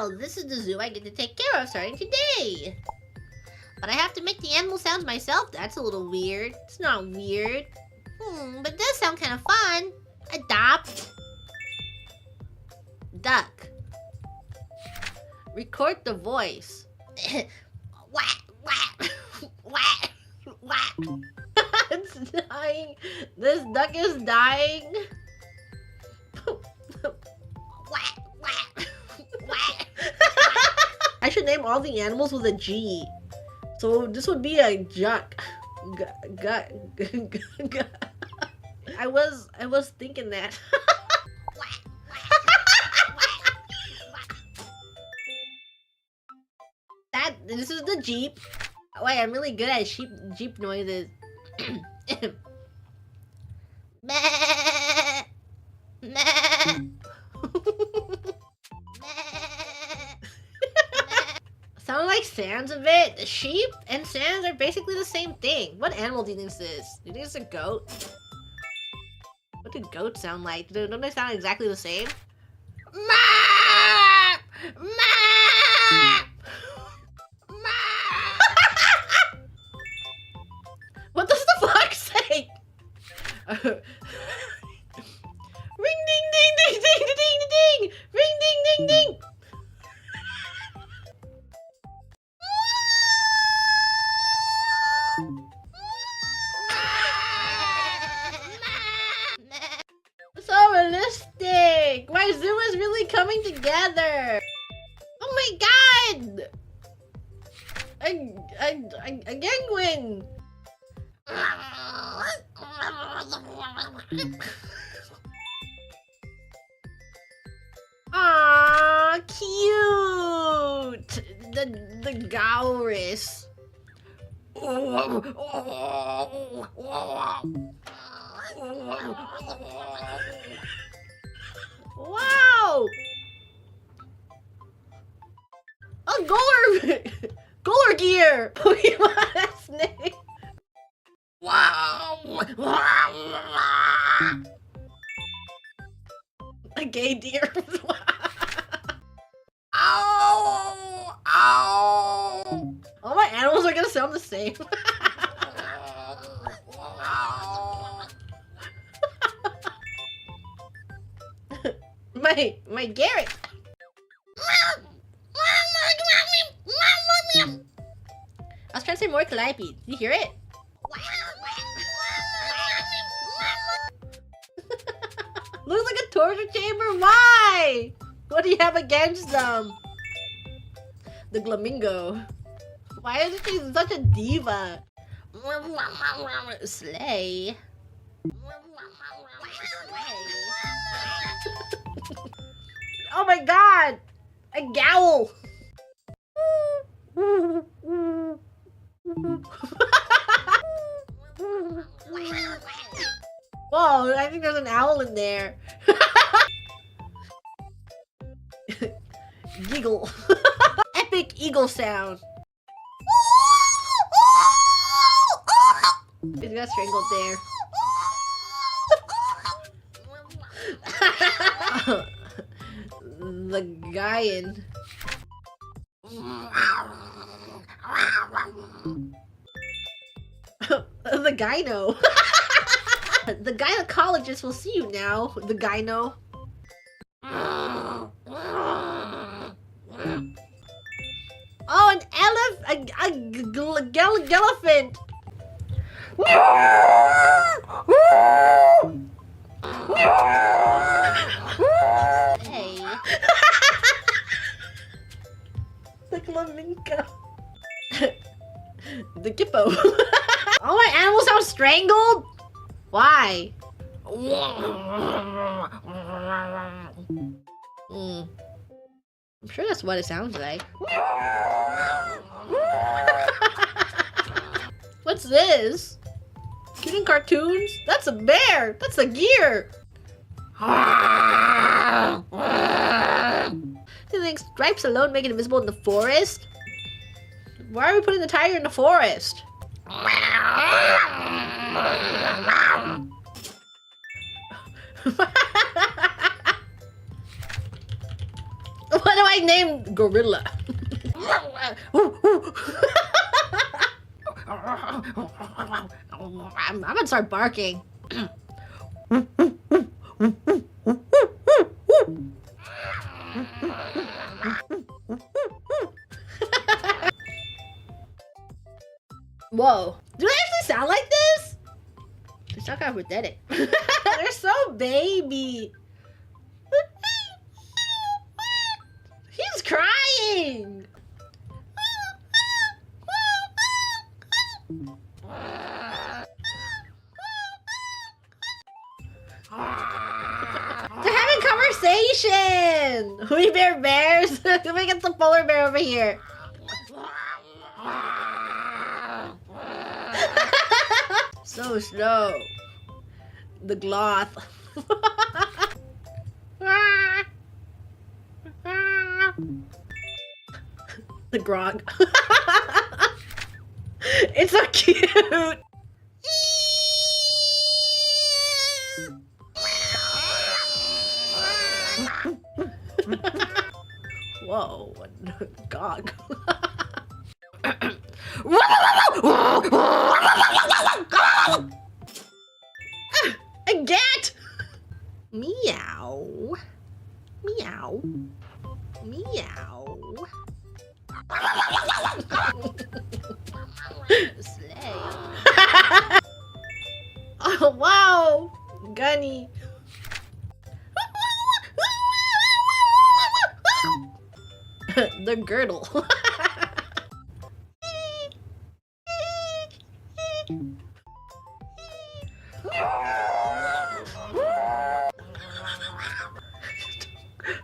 Wow, this is the zoo I get to take care of starting today. But I have to make the animal sounds myself. That's a little weird. It's not weird. But it does sound kind of fun. Adopt. Duck. Record the voice. Whack, whack, whack, whack. It's dying. This duck is dying. Whack, whack, whack. I should name all the animals with a G. So this would be a juck. I was thinking that. This is the Jeep. Wait, I'm really good at Jeep noises. Sound like sounds of it. The sheep and sounds are basically the same thing. What animal do you think this is? Do you think it's a goat? What do goats sound like? Don't they sound exactly the same? What does the fox say? Ring ding ding ding ding ding ding ding! Ring ding ding ding! So realistic! My zoo is really coming together! Oh my god! A penguin! Aww, cute! The Gaurus. Wow! A Goler Gear! Pokemon's name! Wow! A gay deer. Ow! Ow! All my animals are gonna sound the same. my Garrett. I was trying to say more Calliope. Did you hear it? Looks like a torture chamber. Why? What do you have against them? The Flamingo. Why is she such a diva? Slay. Oh my god! A Gowl! Whoa, I think there's an owl in there. Giggle. Epic eagle sound. He's got strangled there. The Gaian. The gyno. The gynecologist will see you now. The gyno. Oh, an elephant! A elephant! Hey. The flamingo. The hippo. All my animals sound strangled? Why? I'm sure that's what it sounds like. What's this? Cute in cartoons? That's a bear! That's a gear! Do you think stripes alone make it invisible in the forest? Why are we putting the tiger in the forest? What What do I name Gorilla? I'm gonna start barking. Whoa. Do they actually sound like this? They sound kind of pathetic. They're so baby. He's crying. They're having conversation. We bears. Let me get the polar bear over here. So slow. The gloth. The grog. It's so cute. Whoa, gog. A cat! Meow. Meow. Meow. Slay. Oh, wow. Gunny. The girdle.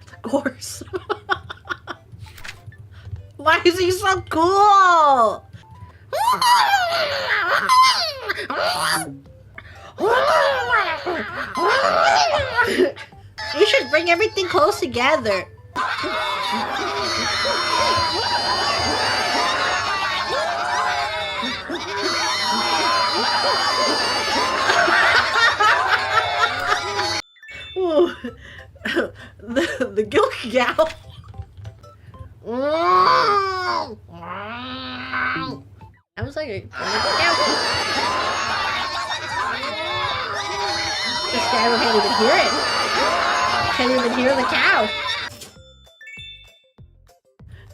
The horse. Why is he so cool? You should bring everything close together. Ooh. The gilk gal. That was like a cow. This guy can't even hear it. Can't even hear the cow.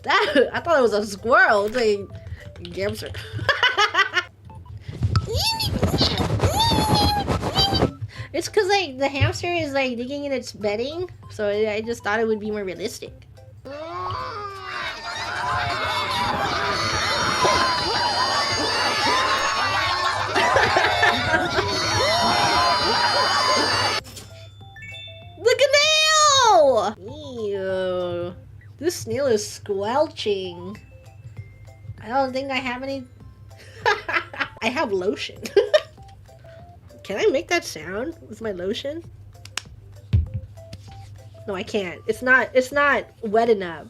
That, I thought it was a squirrel. It's a hamster. It's because like the hamster is like digging in its bedding, so I just thought it would be more realistic. Look at snail! Ew. This snail is squelching. I don't think I have any. I have lotion. Can I make that sound with my lotion? No, I can't. It's not wet enough.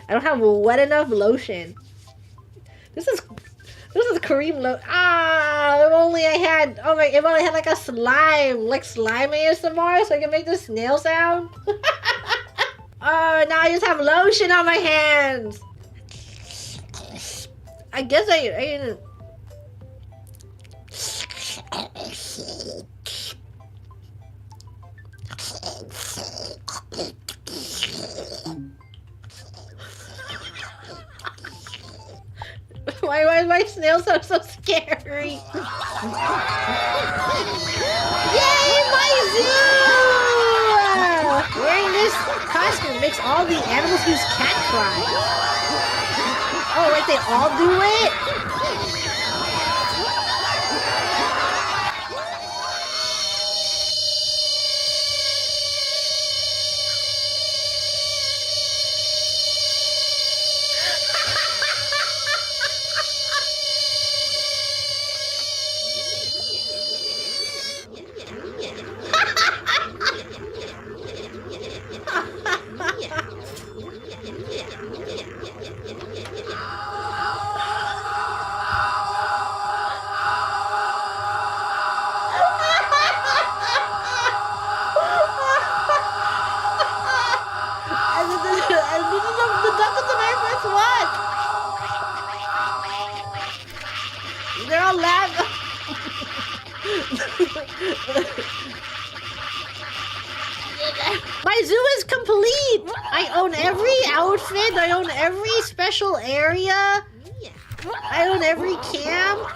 I don't have wet enough lotion. This is cream if only I had, oh my, if only I had like a slime ASMR so I can make the snail sound. Oh, now I just have lotion on my hands. I guess I Why is my snail so scary? Yay, MYVOICEZOO! Wearing this costume makes all the animals whose cat cry. Oh, wait, they all do it? The duck with the very first one! They're all laughing. My zoo is complete! I own every outfit, I own every special area. I own every cam.